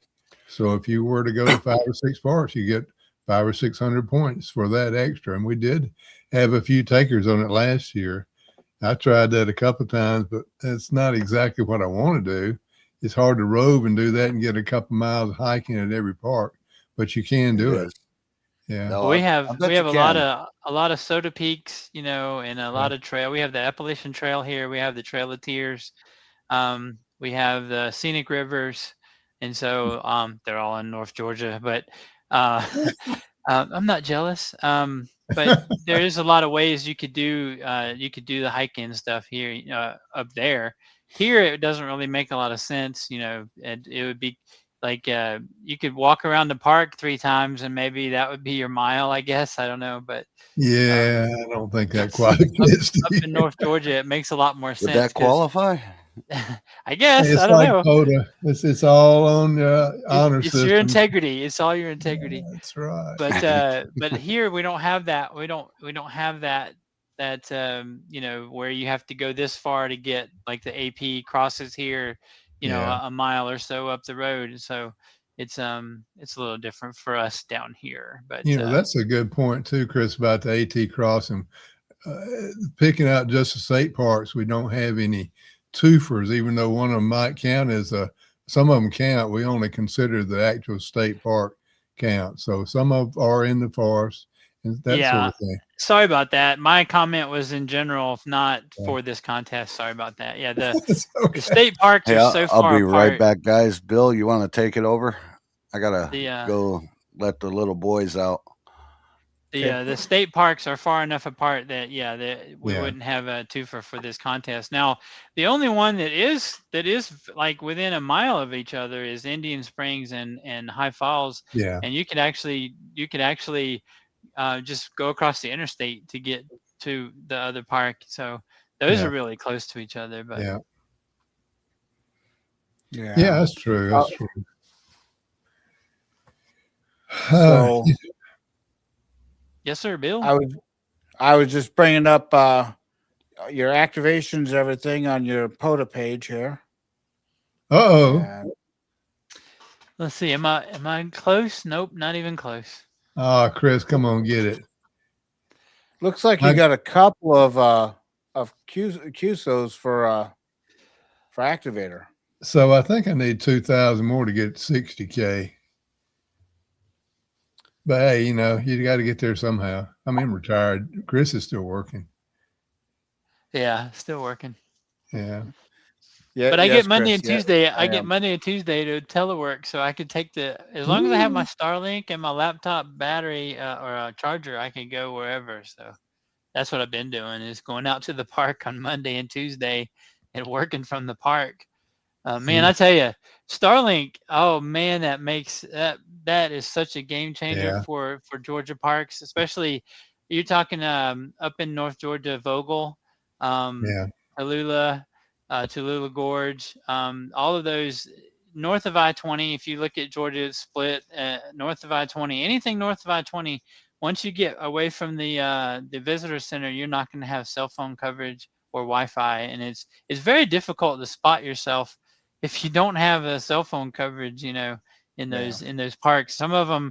So if you were to go to 5 or 6 parks, you get 500 or 600 points for that extra. And we did have a few takers on it last year. I tried that a couple of times, but that's not exactly what I want to do. It's hard to rove and do that and get a couple miles hiking at every park, but you can do it. Yeah. No, we have a lot of Soda Peaks, and a lot of trail. We have the Appalachian Trail here. We have the Trail of Tears. We have the Scenic Rivers, and so they're all in North Georgia. But I'm not jealous. But there is a lot of ways you could do the hiking stuff here up there. here it doesn't really make a lot of sense. It would be like you could walk around the park 3 times and maybe that would be your mile, I guess. I don't know, but Yeah, I don't think that see, quite fits. up in North Georgia, it makes a lot more Would sense that because qualify? I guess It's I don't like know. POTA. It's all on the honor It's system. your integrity. It's all your integrity. That's right. But here we don't have that. We don't have that where you have to go this far to get like the AP crosses here, Yeah. a mile or so up the road. So it's a little different for us down here. But That's a good point too, Chris, about the AT crossing. Picking out just the state parks, we don't have any twofers, even though one of them might count as some of them count. We only consider the actual state park count. So some of are in the forest and that sort of thing. Sorry about that. My comment was in general, not for this contest. Sorry about that. Yeah, the state parks Hey, are so far I'll be apart. right back, guys. Bill, you want to take it over? I gotta The go let the little boys out. the state parks are far enough apart that we Yeah. wouldn't have a twofer for this contest. Now, the only one that is like within a mile of each other is Indian Springs and High Falls. Yeah. And you could actually just go across the interstate to get to the other park. So those Yeah. are really close to each other. But Yeah. Yeah. Yeah, that's true. That's true. So yes, sir, Bill. I was just bringing up your activations, everything on your POTA page here. Uh-oh. And Let's see. Am I close? Nope, not even close. Chris, come on, get it. looks like you got a couple of QSOs for activator. So I think I need 2,000 more to get 60K. But hey, you got to get there somehow. I mean, retired. Chris is still working. Yeah, still working. Yeah. Yeah, But I get Monday Chris, and Tuesday. I am. get Monday and Tuesday to telework, so I could take as long as I have my Starlink and my laptop battery or a charger, I can go wherever. So that's what I've been doing, is going out to the park on Monday and Tuesday and working from the park. Man, I tell you, Starlink. Oh man, that is such a game changer for Georgia parks, especially you're talking up in North Georgia, Vogel, Tallulah, Tallulah Gorge, all of those north of I-20. If you look at Georgia split north of I-20, anything north of I-20, once you get away from the visitor center, you're not going to have cell phone coverage or Wi-Fi, and it's very difficult to spot yourself if you don't have a cell phone coverage, in those parks. Some of them,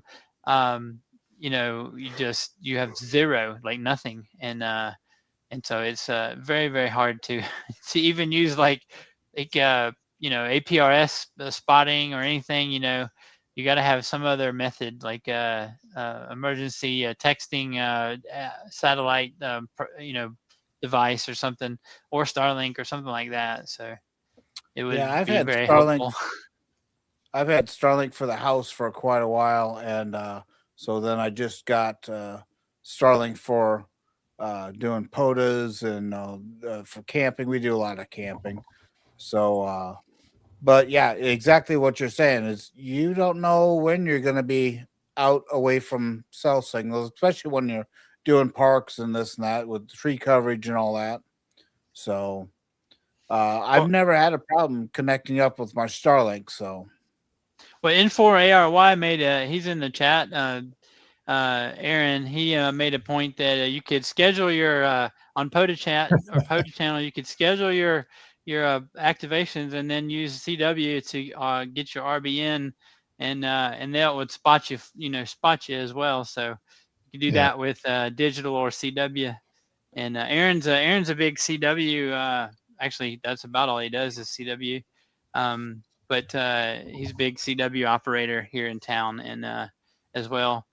you have zero, like nothing, and so it's very, very hard to even use like APRS spotting or anything. You got to have some other method like emergency texting, satellite, device or something, or Starlink or something like that. So it would be very helpful. I've had Starlink for the house for quite a while, and so then I just got Starlink for doing POTAs and for camping. We do a lot of camping. So, but yeah, exactly what you're saying is you don't know when you're going to be out away from cell signals, especially when you're doing parks and this and that with tree coverage and all that. So I've never had a problem connecting up with my Starlink. So, well, N4ARY he's in the chat. Aaron, he made a point that you could schedule your on POTA chat or POTA channel. You could schedule your activations and then use CW to get your RBN, and that would spot you as well. So you can do that with digital or CW. And Aaron's a big CW. Actually, that's about all he does is CW. But he's a big CW operator here in town and as well.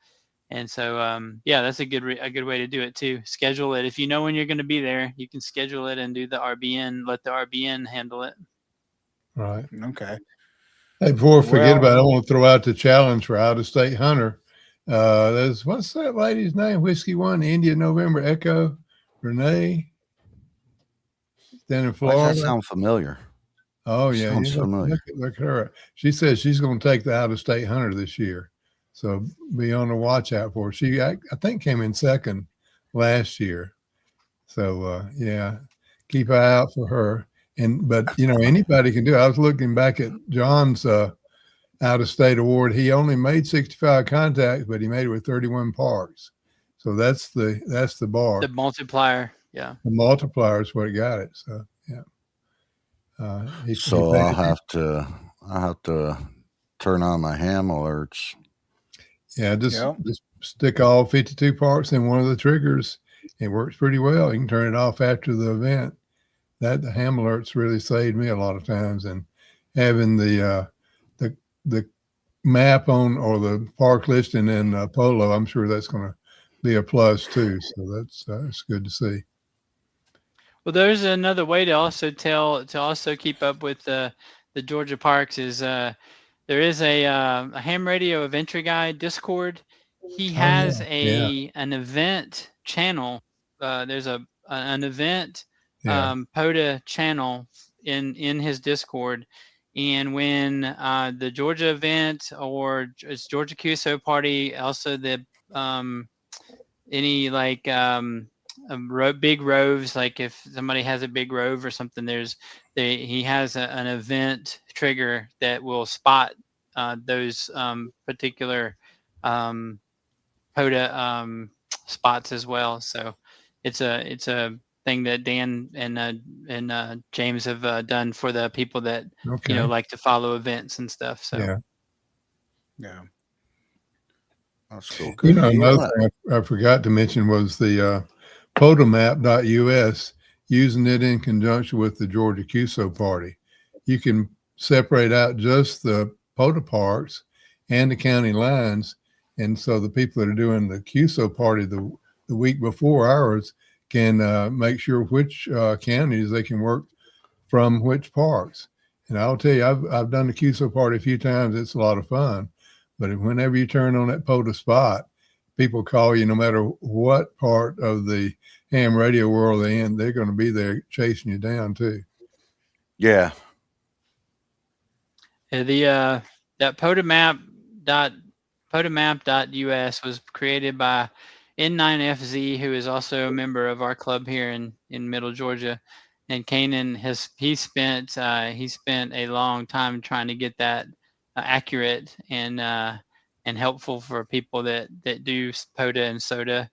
And so, that's a good way to do it too. Schedule it. If you know when you're going to be there, you can schedule it and do the RBN, let the RBN handle it. Right. Okay. Hey, before I forget about it, I want to throw out the challenge for out-of-state hunter. What's that lady's name? Whiskey One, India November Echo, Renee, down in Florida. Why does that sound familiar? Oh yeah, Sounds familiar. look at her. She says she's going to take the out-of-state hunter this year, so be on the watch out for her. She, I think, came in second last year. So yeah, keep an eye out for her. But anybody can do it. I was looking back at John's out-of-state award. He only made 65 contacts, but he made it with 31 parks. So that's the bar. The multiplier, yeah. The multiplier is what got it. So yeah. So I'll have to turn on my ham alerts. Yeah, just stick all 52 parts in one of the triggers. It works pretty well. You can turn it off after the event. The ham alerts really saved me a lot of times, and having the map on or the park listing in Polo, I'm sure that's going to be a plus too. So that's good to see. Well, there's another way to also keep up with the Georgia parks is there is a ham radio of entry guide Discord. He has an event channel. There's an event POTA channel in his Discord, and when the Georgia event or it's Georgia QSO party, also the any like big roves, like if somebody has a big rove or something, he has an event trigger that will spot those particular POTA spots as well. So it's a thing that Dan and James have done for the people that like to follow events and stuff. So yeah. That's cool. Another thing I forgot to mention was the POTAmap.us, using it in conjunction with the Georgia QSO party. You can separate out just the POTA parks and the county lines. And so the people that are doing the QSO party the week before ours can make sure which counties they can work from which parks. And I'll tell you, I've done the QSO party a few times. It's a lot of fun. But whenever you turn on that POTA spot, people call you no matter what part of the ham radio world they're in. They're going to be there chasing you down too. Yeah. That POTAmap.us was created by N9FZ, who is also a member of our club here in Middle Georgia. And Kanan he spent a long time trying to get that accurate and helpful for people that do POTA and SOTA.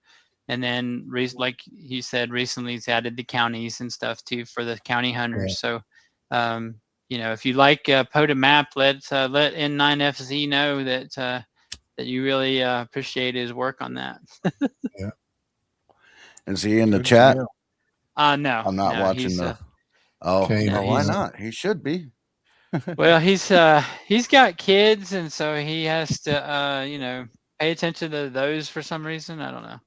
And then, like he said, recently he's added the counties and stuff too for the county hunters. Yeah. So, if you like POTA map, let N9FZ know that you really appreciate his work on that. Yeah. Is he in the chat? No, I'm not watching the. Why not? He should be. Well, he's got kids, and so he has to pay attention to those for some reason. I don't know.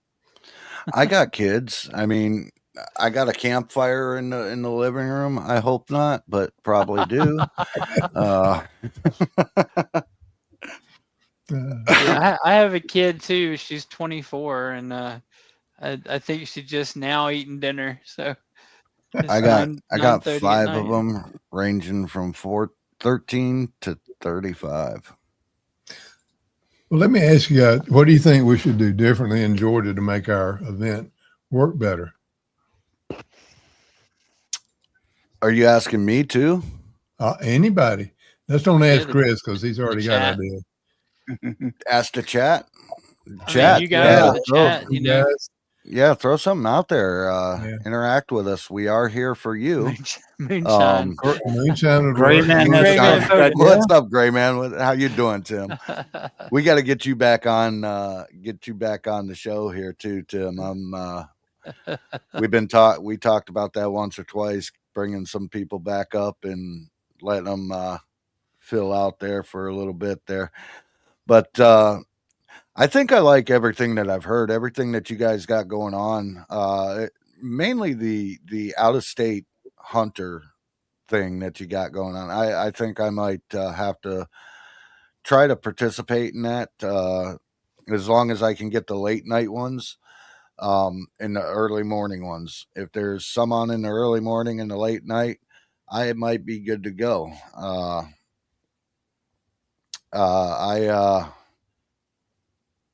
I got kids. I mean, I got a campfire in the living room. I hope not, but probably do. Yeah, I have a kid too. She's 24, and I think she's just now eating dinner. So I got 5 of them, ranging from 13 to 35. Well, let me ask you, what do you think we should do differently in Georgia to make our event work better? Are you asking me too? Anybody. Let's don't ask Chris because he's already got ideas. Ask the chat. Chat. You guys, yeah, throw something out there. Interact with us. We are here for you. Moonshine. Moonshine. Gray Man. What's up, Gray Man? How you doing, Tim? We got to get you back on. Get you back on the show here too, Tim. We talked about that once or twice, bringing some people back up and letting them fill out there for a little bit there. But I think I like everything that I've heard, everything that you guys got going on. Mainly the out-of-state hunter thing that you got going on. I think I might have to try to participate in that as long as I can get the late night ones and the early morning ones. If there's some on in the early morning and the late night, I might be good to go. I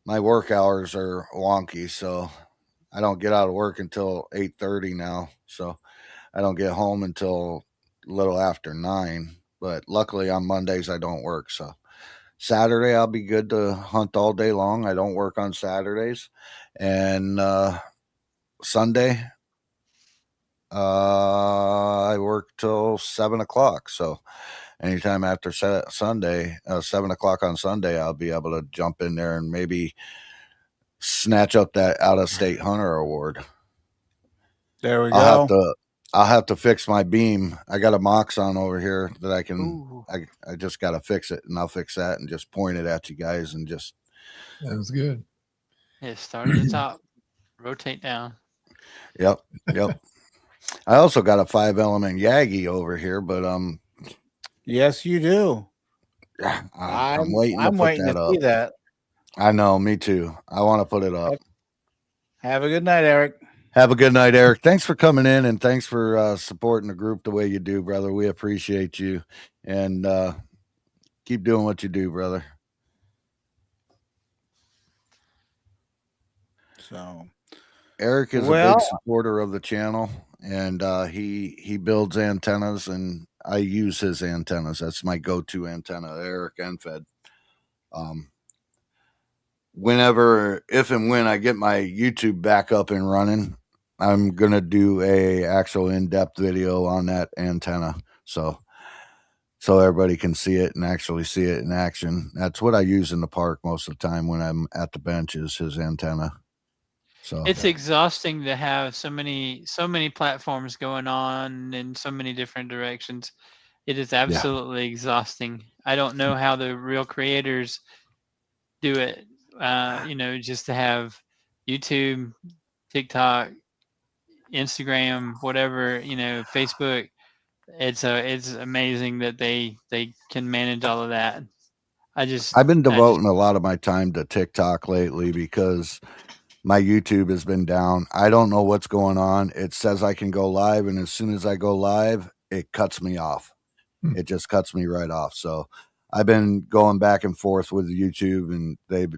my work hours are wonky, so I don't get out of work until 8:30 now. So I don't get home until a little after 9. But luckily on Mondays I don't work, so Saturday I'll be good to hunt all day long. I don't work on Saturdays, and Sunday I work till 7 o'clock. So anytime after Sunday, 7 o'clock on Sunday, I'll be able to jump in there and maybe snatch up that out of state hunter award. There we I'll go. have to fix my beam. I got a Moxon over here that I can. Ooh. I just got to fix it, and I'll fix that and just point it at you guys and just. Sounds good. Yeah, start at the top, rotate down. Yep. I also got a 5-element Yagi over here, but Yes, you do. I'm waiting to I'm put waiting that to up. see that. I know, me too. I want to put it up. Have a good night, Eric. Have a good night, Eric. Thanks for coming in, and thanks for supporting the group the way you do, brother. We appreciate you, and keep doing what you do, brother. So Eric is a Well- big supporter of the channel, and he builds antennas, and I use his antennas. That's my go-to antenna, Eric Enfed. If and when I get my YouTube back up and running, I'm gonna do a actual in-depth video on that antenna, so everybody can see it and actually see it in action. That's what I use in the park most of the time when I'm at the bench, is his antenna. So It's exhausting to have so many platforms going on in so many different directions. It is absolutely exhausting. I don't know how the real creators do it. Just to have YouTube, TikTok, Instagram, whatever, Facebook. It's amazing that they can manage all of that. I've been devoting a lot of my time to TikTok lately because my YouTube has been down. I don't know what's going on. It says I can go live, and as soon as I go live, it cuts me off. It just cuts me right off. So I've been going back and forth with YouTube, and they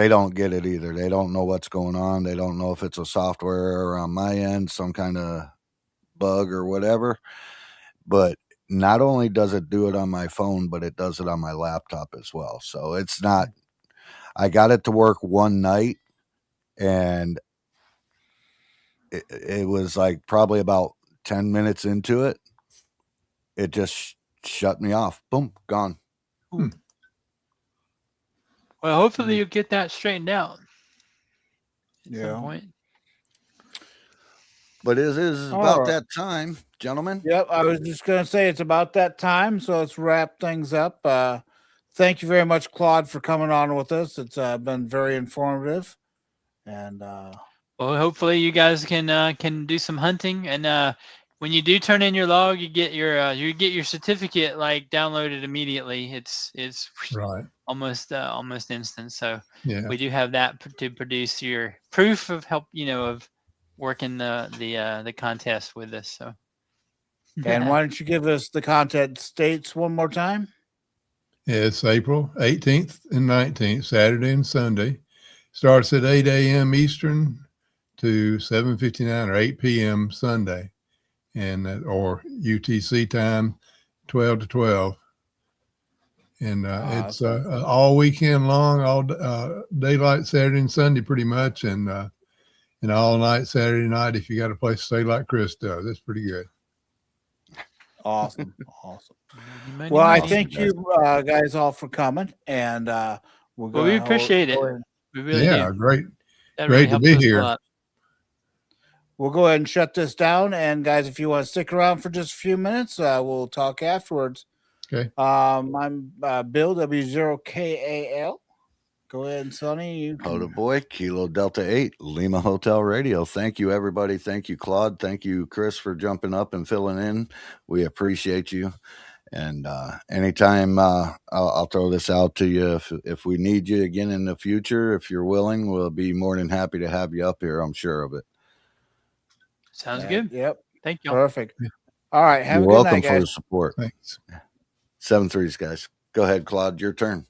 don't get it either. They don't know what's going on. They don't know if it's a software error on my end, some kind of bug or whatever. But not only does it do it on my phone, but it does it on my laptop as well. So it's not, I got it to work one night, and it was like probably about 10 minutes into it. It just shut me off. Boom, gone. Well, hopefully you get that straightened out at Yeah. some point. But it is All about right. that time, gentlemen. Yep, I was just going to say it's about that time, so let's wrap things up. Thank you very much, Claude, for coming on with us. It's been very informative, and Well, hopefully you guys can do some hunting, and when you do turn in your log, you get your certificate like downloaded immediately. It's Right. almost instant. So Yeah. we do have that to produce your proof of help, of working the contest with us. So and why don't you give us the content dates one more time? It's April 18th and 19th, Saturday and Sunday. Starts at 8 a.m. Eastern to 7:59 or 8 p.m. Sunday, and or UTC time 12 to 12. And it's all weekend long, all daylight Saturday and Sunday pretty much, and all night Saturday night if you got a place to stay like Chris does. That's pretty good. Awesome. Well, I thank you guys all for coming, and we appreciate it. We really do. Great. That Great to be helps us a here. lot. We'll go ahead and shut this down. And guys, if you want to stick around for just a few minutes, we'll talk afterwards. Okay. I'm Bill, W0KAL. Go ahead, Sonny. You can... POTA Boy, Kilo Delta 8, Lima Hotel Radio. Thank you, everybody. Thank you, Claude. Thank you, Chris, for jumping up and filling in. We appreciate you. And anytime I'll throw this out to you. If we need you again in the future, if you're willing, we'll be more than happy to have you up here. I'm sure of it. Sounds good. Yep. Thank y'all. Perfect. All right. Have You're a good welcome night, for the guys. support. Thanks. 7-3s, guys. Go ahead, Claude. Your turn.